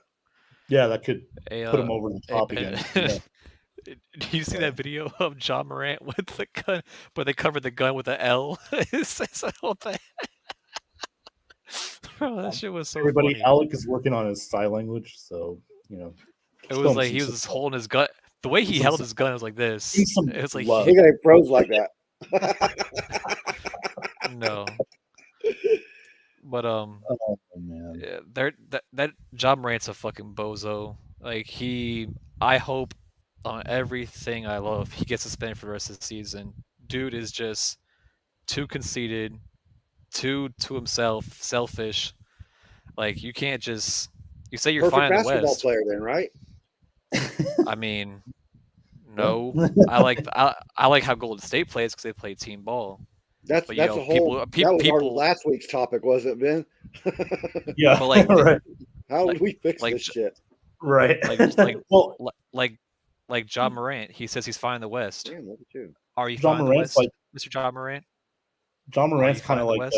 Yeah, that could Hey, put him over the top again. Yeah. Do you see that video of John Morant with the gun, but they covered the gun with an L? It's the whole thing. Bro, that shit was so Everybody, funny. Alec is working on his sign language, so you know. It was like he was just holding his gun. The way he held his gun was like this. It was like He got pros like that. no. But Oh man. yeah, that John Morant's a fucking bozo. Like I hope on everything I love he gets suspended for the rest of the season. Dude is just too conceited, too to himself, selfish. Like you can't just you say you're fine in the basketball West. player, then, right? I mean, no. I like how Golden State plays because they play team ball. That's But, that's you know, a whole. people- that was our last week's topic, wasn't it, Ben? Yeah, But, like, right, How Like- do we fix like- this shit? right. like- well, Like John Morant, he says he's fine in the West. Damn, look at you. Are you John fine in the Morant's West, like Mr. John Morant? John Morant's you kind of find the like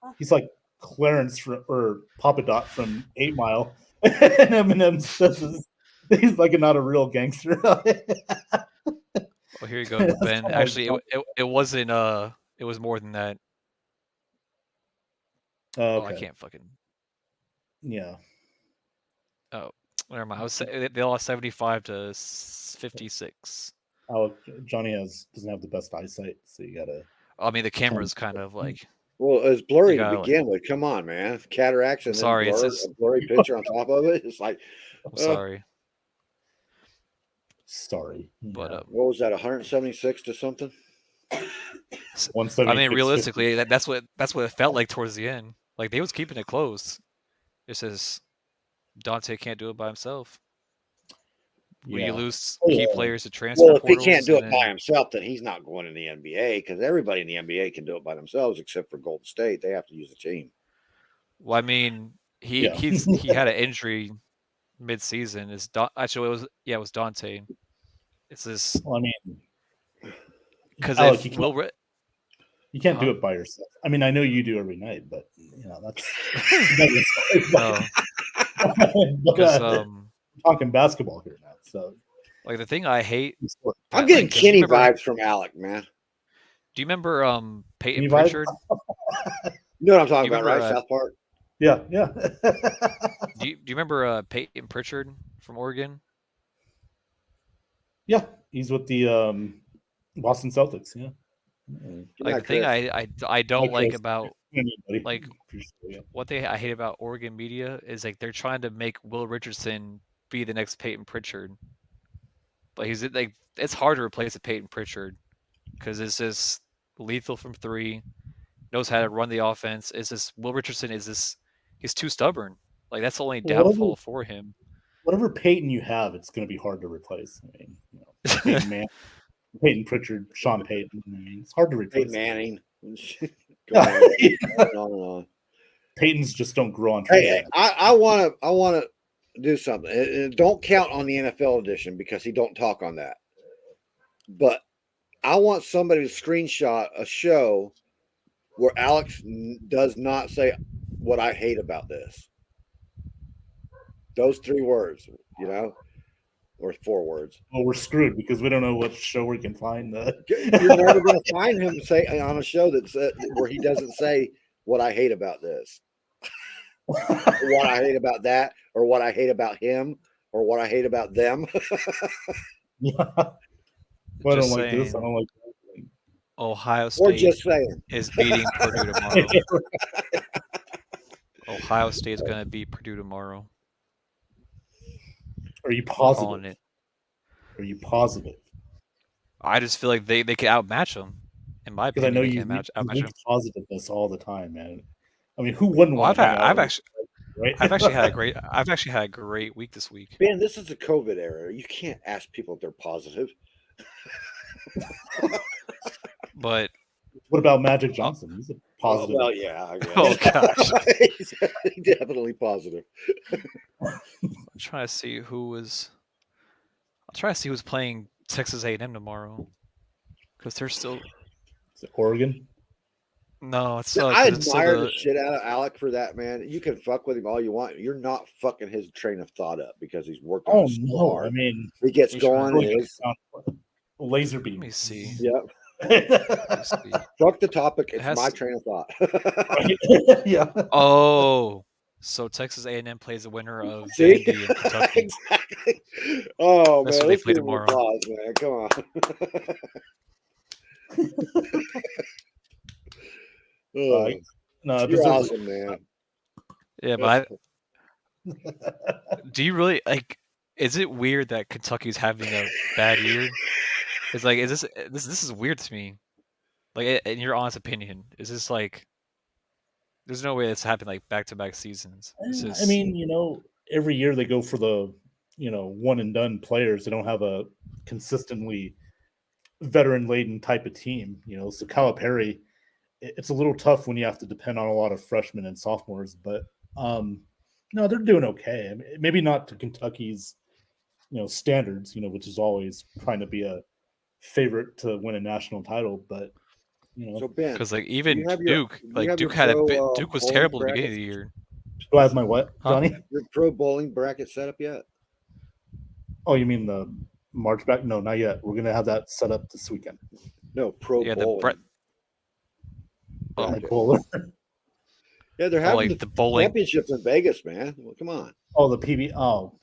West? he's like Clarence or Papa Dot from 8 Mile, and Eminem says he's like not a real gangster. Oh, here you go, Ben. Actually, it wasn't. It was more than that. Oh, I Okay. can't fucking. Yeah. Never mind. They lost 75 to 56. Johnny doesn't have the best eyesight, so you gotta. I mean, the camera's kind of like. Well, it's blurry to gotta, begin with. Come on, man. Cataracts and I'm sorry, then it's blur, just- a blurry picture on top of it. It's like, I'm sorry, Sorry, but yeah. what was that? 176 to something? 176, I mean, realistically, that's what it felt like towards the end. Like they was keeping it close. It says Dante can't do it by himself. When you yeah. lose Oh, key yeah. players to transfer Well, if he portals, can't do it and by then- himself, then he's not going in the NBA because everybody in the NBA can do it by themselves except for Golden State. They have to use a team. Well, I mean, he Yeah. he had an injury mid-season. Actually it was Dante. It's this Well, I mean, because Alec, if you can't do Huh? it by yourself. I mean, I know you do every night, but you know that's. no, But, because we're talking basketball here now, so like the thing I hate. I'm Like, getting do you Kenny remember- vibes from Alec, man. Do you remember Peyton Kenny vibes? Pritchard? You know what I'm talking You about, right? remember, South Park. yeah, yeah. Do you remember Peyton Pritchard from Oregon? Yeah, he's with the Boston Celtics. Yeah. Good Like night, the thing Chris. I don't Like like Chris. about Anybody. like, For sure, yeah. what I hate about Oregon media is like they're trying to make Will Richardson be the next Peyton Pritchard, but he's like it's hard to replace a Peyton Pritchard because it's just lethal from three. knows how to run the offense. Is this Will Richardson? He's too stubborn. Like that's the only Well, downfall for him. whatever Peyton you have, it's going to be hard to replace. I mean, Peyton Manning, Peyton Pritchard, Sean Payton. I mean, it's hard to replace. Peyton Manning. Yeah. on and on. Peytons just don't grow on trees. Hey, I want to do something. Don't count on the NFL edition because he don't talk on that. But I want somebody to screenshot a show where Alex does not say what I hate about this. Those 3 words, or 4 words. Well, we're screwed because we don't know what show we can find. You're never going to find him say on a show where he doesn't say what I hate about this, or what I hate about that, or what I hate about him, or what I hate about them. Yeah. Well, I don't Just like this. I saying. don't like Ohio Or State just saying. is beating Purdue tomorrow. that. Ohio State's gonna beat Purdue tomorrow. Are you I'm calling positive? it. Are you positive? I just feel like they can outmatch them. In my Because I opinion, know they you can outmatch link them. positiveness all the time, man. I mean, who wouldn't Well, want to hang out I've with actually you, right? I've actually had a great week this week. Ben, this is the COVID era. You can't ask people if they're positive. But What about Magic Johnson? He's a positive. Well, yeah. I guess. oh gosh, He's definitely positive. I'm trying to see who's playing Texas A&M tomorrow because they're still Is it Oregon? no. It's I 'cause it's still admire the shit out of Alec for that, man. You can fuck with him all you want. You're not fucking his train of thought up because he's worked on Oh it so no! hard. I mean, He gets He should going. really It's, laser Let beam. me see. yep. Let's see. Fuck the topic. It's has my to- train of thought. Yeah. Oh, so Texas A&M plays the winner of See? Vandy and Kentucky. Exactly. Oh, That's man. what they Let's play give him tomorrow. applause, man. Come on. Oh, No, you're deserves awesome, man. Yeah, but do you really like? Is it weird that Kentucky's having a bad year? It's like, is this is weird to me. Like, in your honest opinion, is this like? There's no way this happened like back-to-back seasons. This is, I mean, every year they go for the, one and done players. They don't have a consistently veteran laden type of team, So Calipari, it's a little tough when you have to depend on a lot of freshmen and sophomores, but no, they're doing okay. I mean, maybe not to Kentucky's, standards, which is always trying to be a favorite to win a national title, but So, Ben, because like even you have your- Duke, you like have your Duke had a pro, bit. Duke was bowling terrible at the beginning of bracket? the year. do I have my what, Huh? Johnny? your pro bowling bracket set up yet? Oh, you mean the March back? No, not yet. We're gonna have that set up this weekend. No, pro Yeah, the bowling. Brett. Oh, bracket. Cool. Yeah, they're oh, having like the the bowling. championships in Vegas, man. Well, come on. Oh, the PB. Oh,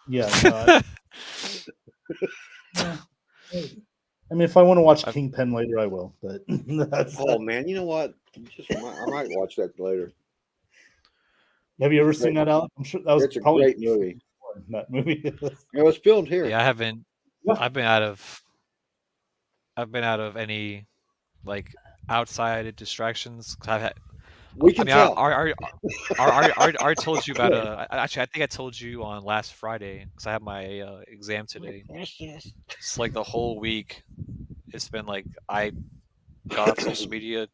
yeah. No, I mean, if I want to watch Kingpin later, I will. But that's. Oh man, you know what? I might watch that later. Have you ever seen that out? I'm sure that was It's a probably great movie. That movie. It was filmed here. Yeah, I haven't. Yeah. I've been out of any like outside distractions. 'Cause I've had. We I can mean, tell. I told you about actually, I think I told you on last Friday because I have my exam today. Yes. It's like the whole week. It's been like I got off social media,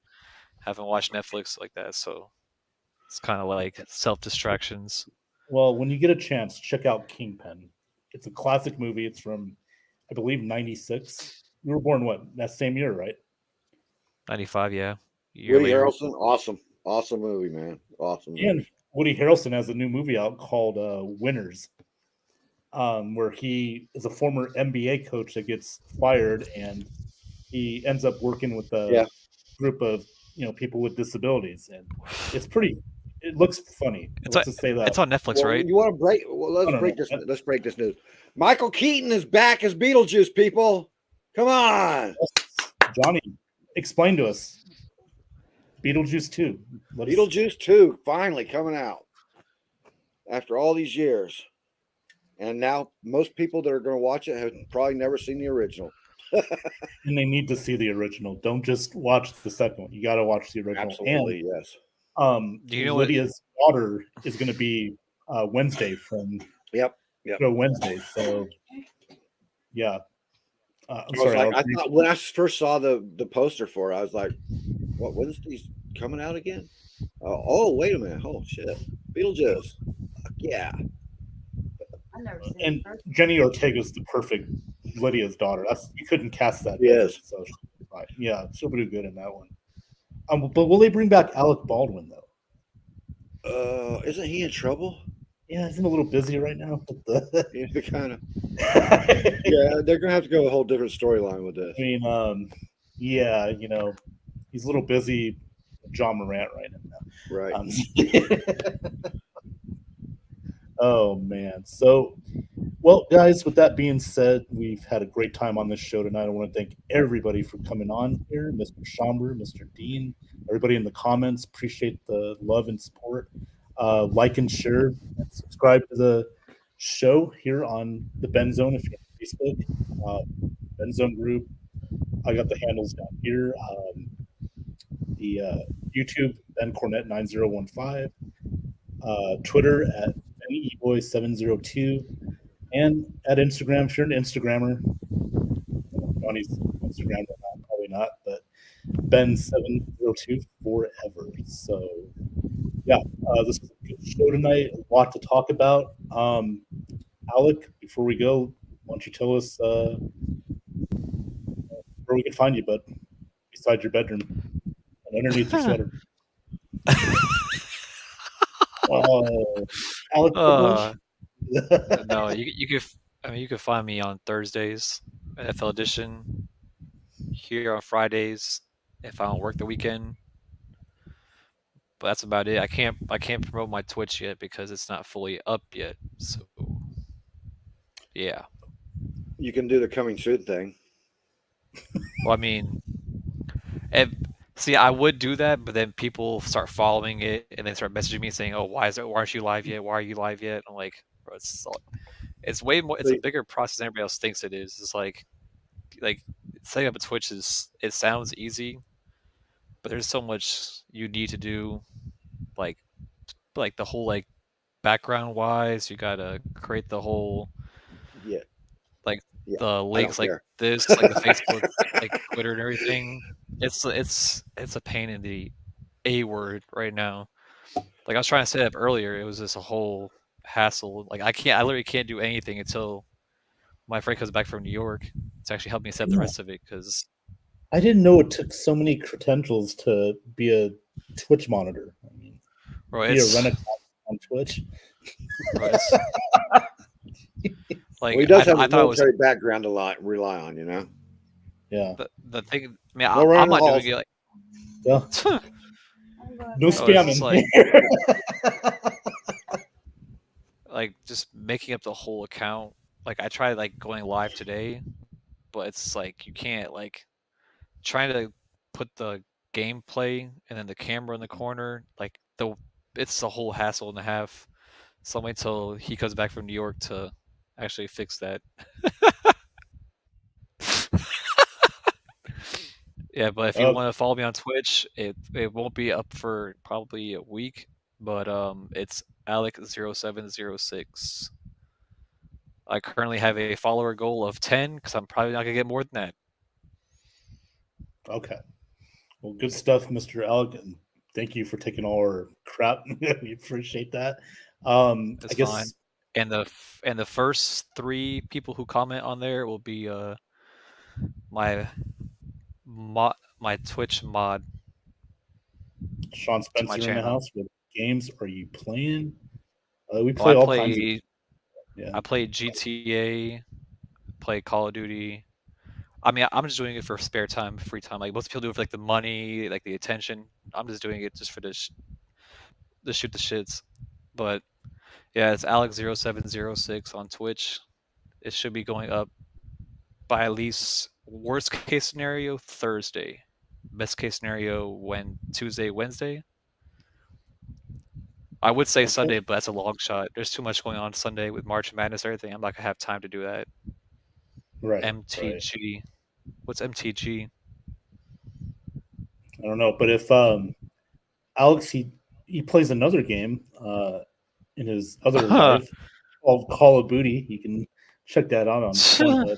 haven't watched Netflix like that, so it's kind of like self distractions. Well, when you get a chance, check out Kingpin. It's a classic movie. It's from, I believe, '96. You were born what? That same year, right? 95, yeah. Year Woody later. Harrelson, awesome movie, man. Awesome movie. And Woody Harrelson has a new movie out called Winners, where he is a former NBA coach that gets fired, and he ends up working with a group of people with disabilities, and it's pretty. It looks funny. Let's just say that. It's on Netflix, Well, right? You want to break? Well, let's break this news. Michael Keaton is back as Beetlejuice. People, come on. Johnny, explain to us. Beetlejuice 2. Beetlejuice 2 finally coming out after all these years. And now most people that are going to watch it have probably never seen the original. And they need to see the original. Don't just watch the second one. You got to watch the original. Absolutely, yes. And Do you know what? Lydia's daughter is going to be Wednesday from Yep. Show Wednesday. So, yeah. I'm I was sorry. like, I thought when I first saw the poster for it, I was like, "What? Wednesday's coming out again?" Oh, wait a minute! Oh shit, Beetlejuice! Fuck yeah! I've never seen And it first. Jenny Ortega's the perfect Lydia's daughter. You couldn't cast that. Yes. better, so right. Yeah, she'll do good in that one. But will they bring back Alec Baldwin though? Isn't he in trouble? Yeah, isn't a little busy right now. With the... Yeah, kind of. Yeah, they're gonna have to go a whole different storyline with this. I mean, yeah, he's a little busy with John Morant right now. Right. Oh man. So, well, guys, with that being said, we've had a great time on this show tonight. I want to thank everybody for coming on here, Mr. Schomburg, Mr. Dean, everybody in the comments. Appreciate the love and support. Like and share and subscribe to the show here on the Ben Zone if you're on Facebook. Ben Zone group. I got the handles down here. The YouTube, Ben Cornett 9015. Twitter at BennyEboy702. And at Instagram, if you're an Instagrammer, Johnny's Instagram, probably not, but Ben702 forever. So, yeah, this was a good show tonight. A lot to talk about. Alec, before we go, why don't you tell us where we can find you, bud, beside your bedroom and underneath your sweater. Alec, No, you could. I mean, you could find me on Thursdays, NFL Edition. Here on Fridays, if I don't work the weekend. But that's about it. I can't promote my Twitch yet because it's not fully up yet. So, yeah. You can do the coming soon thing. Well, I mean, see, I would do that, but then people start following it and then start messaging me saying, "Oh, why aren't you live yet? Why are you live yet?" I'm like, bro, it's way more. It's a bigger process than everybody else thinks it is. It's like setting up a Twitch it sounds easy, but there's so much you need to do, like the whole background wise. You gotta create the whole Yeah. Yeah, the links like care. this, like the Facebook, like Twitter and everything. It's a pain in the A word right now. Like I was trying to set up earlier, it was just a whole hassle. Like I literally can't do anything until my friend comes back from New York to actually help me set up the rest of it. Because I didn't know it took so many credentials to be a Twitch monitor. I mean, bro, be a renaissance on Twitch. Bro, like Well, he does have I a thought it was military background to rely on, you know. Yeah. the thing. I mean, Go around I'm the not halls. doing it like. Yeah. No it's just spamming. like just making up the whole account. Like I tried going live today, but it's like you can't trying to put the gameplay and then the camera in the corner. It's a whole hassle and a half. So I'll wait till he comes back from New York to actually fix that. Yeah, but if you want to follow me on Twitch, it won't be up for probably a week, but it's Alec0706. I currently have a follower goal of 10 because I'm probably not gonna get more than that. Okay. Well, good stuff, Mr. Alec. And thank you for taking all our crap. We appreciate that. That's I guess fine. And the first 3 people who comment on there will be my Twitch mod. Sean Spencer in the channel. house. What games are you playing? We play all kinds of. Yeah. I play GTA, play Call of Duty. I mean, I'm just doing it for spare time, free time. Like most people do it for the money, the attention. I'm just doing it just for the shoot the shits. But yeah, it's Alex0706 on Twitch. It should be going up by at least worst case scenario Thursday, best case scenario Tuesday, Wednesday. I would say Sunday, but that's a long shot. There's too much going on Sunday with March Madness and everything. I'm not gonna have time to do that. Right. MTG. What's MTG? I don't know, but if Alex he plays another game in his other life called Call of Booty, you can check that out on Pornhub.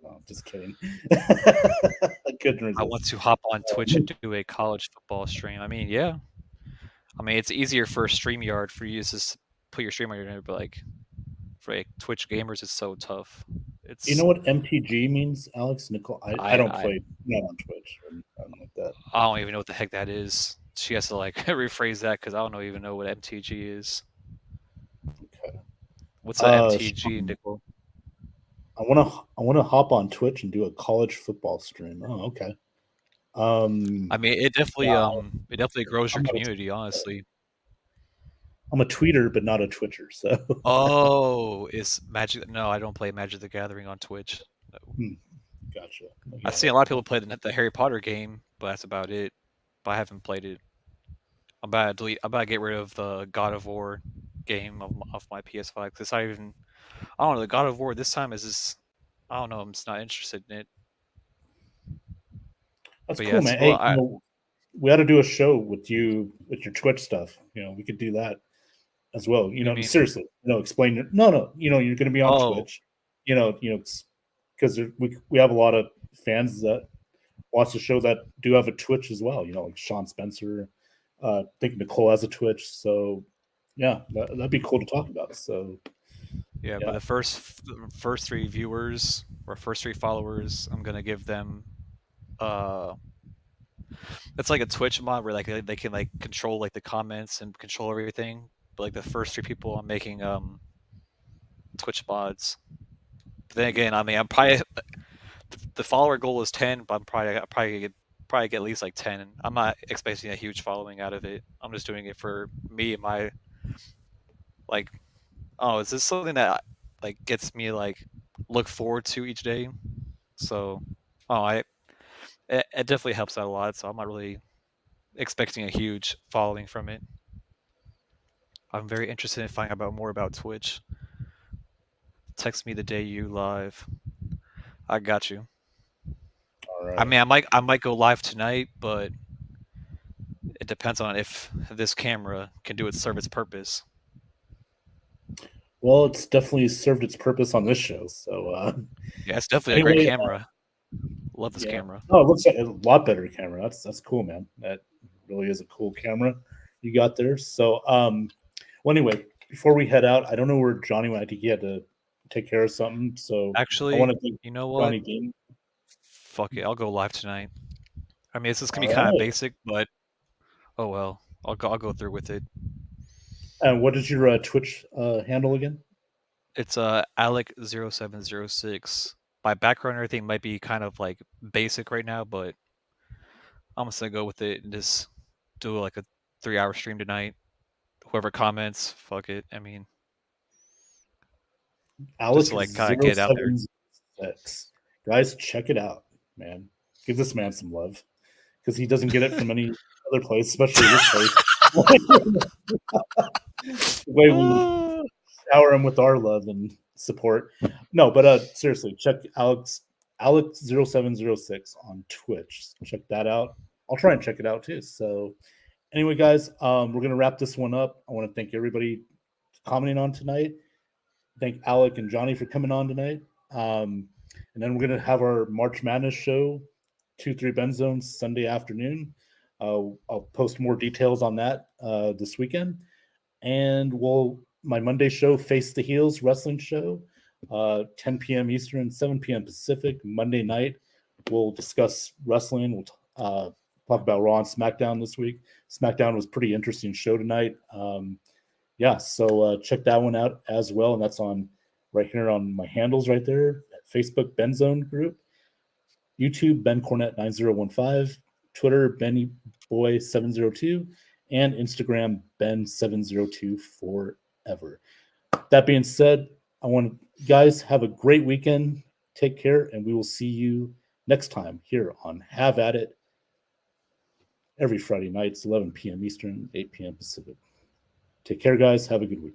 No, I'm just kidding. I couldn't resist. I want to hop on Twitch and do a college football stream. I mean, yeah. I mean, it's easier for StreamYard for you to just put your stream on your but like for like Twitch gamers, it's so tough. It's You know what MTG means, Alex? Nicole? I don't play not on Twitch or nothing like that. I don't even know what the heck that is. She has to like rephrase that because I don't even know what MTG is. Okay. What's an MTG, Nicole? I wanna hop on Twitch and do a college football stream. Oh, okay. I mean, it definitely grows your community, honestly. I'm a tweeter, but not a Twitcher. So. Oh, is Magic? No, I don't play Magic the Gathering on Twitch. No. Gotcha. I've seen a lot of people play the Harry Potter game, but that's about it. But I haven't played it. I'm about to delete. I'm about to get rid of the God of War game off my PS5 because I don't know. The God of War this time is just, I don't know. I'm just not interested in it. That's But cool, yes, man. well, Hey, we ought to do a show with you with your Twitch stuff. We could do that as well. Seriously, explain it. No, you're going to be on Twitch. Because we have a lot of fans that watch the show that do have a Twitch as well. Like Sean Spencer. I think Nicole has a Twitch. So yeah, that'd be cool to talk about. So yeah. But the first 3 viewers or first 3 followers, I'm gonna give them it's like a Twitch mod where like they can like control like the comments and control everything. But like the first 3 people, I'm making Twitch mods. But then again, I mean, I'm probably the follower goal is 10, but I'm probably get at least like 10. I'm not expecting a huge following out of it. I'm just doing it for me and my like. Oh, is this something that like gets me like look forward to each day? So, it definitely helps out a lot. So I'm not really expecting a huge following from it. I'm very interested in finding out more about Twitch. Text me the day you live. I got you. all right. I mean, I might go live tonight, but it depends on if this camera can serve its purpose. Well, it's definitely served its purpose on this show. So yeah, it's definitely a great camera. Love this camera. Oh, it looks like a lot better camera. That's cool, man. That really is a cool camera you got there. So well, anyway, before we head out, I don't know where Johnny went. I think he had to take care of something. So actually, I want to thank you know what? Johnny Dean. Fuck it, I'll go live tonight. I mean, it's just gonna be kind of basic, but oh well. I'll go through with it. And what is your Twitch handle again? It's Alec0706. My background and everything might be kind of like basic right now, but I'm just gonna go with it and just do like a 3-hour stream tonight. Whoever comments, fuck it. I mean, Alex, just like kind of get out there. Guys, check it out, man. Give this man some love because he doesn't get it from any other place, especially this place. The way we shower him with our love and support. No, but seriously, check Alex0706 on Twitch. Check that out. I'll try and check it out too. So anyway, guys, we're gonna wrap this one up. I want to thank everybody commenting on tonight. Thank Alec and Johnny for coming on tonight. And then we're gonna have our March Madness show, 2-3 Benzone Sunday afternoon. I'll post more details on that this weekend. And my Monday show, Face the Heels Wrestling Show, 10 p.m. Eastern, 7 p.m. Pacific, Monday night. We'll discuss wrestling. We'll talk about Raw and SmackDown this week. SmackDown was a pretty interesting show tonight. So check that one out as well. And that's on right here on my handles right there. Facebook, Benzone Group. YouTube, Ben Cornett 9015. Twitter, BennyBoy702. And Instagram, Ben702 forever. That being said, I want guys have a great weekend. Take care, and we will see you next time here on Have At It every Friday night. It's 11 p.m. Eastern, 8 p.m. Pacific. Take care, guys. Have a good weekend.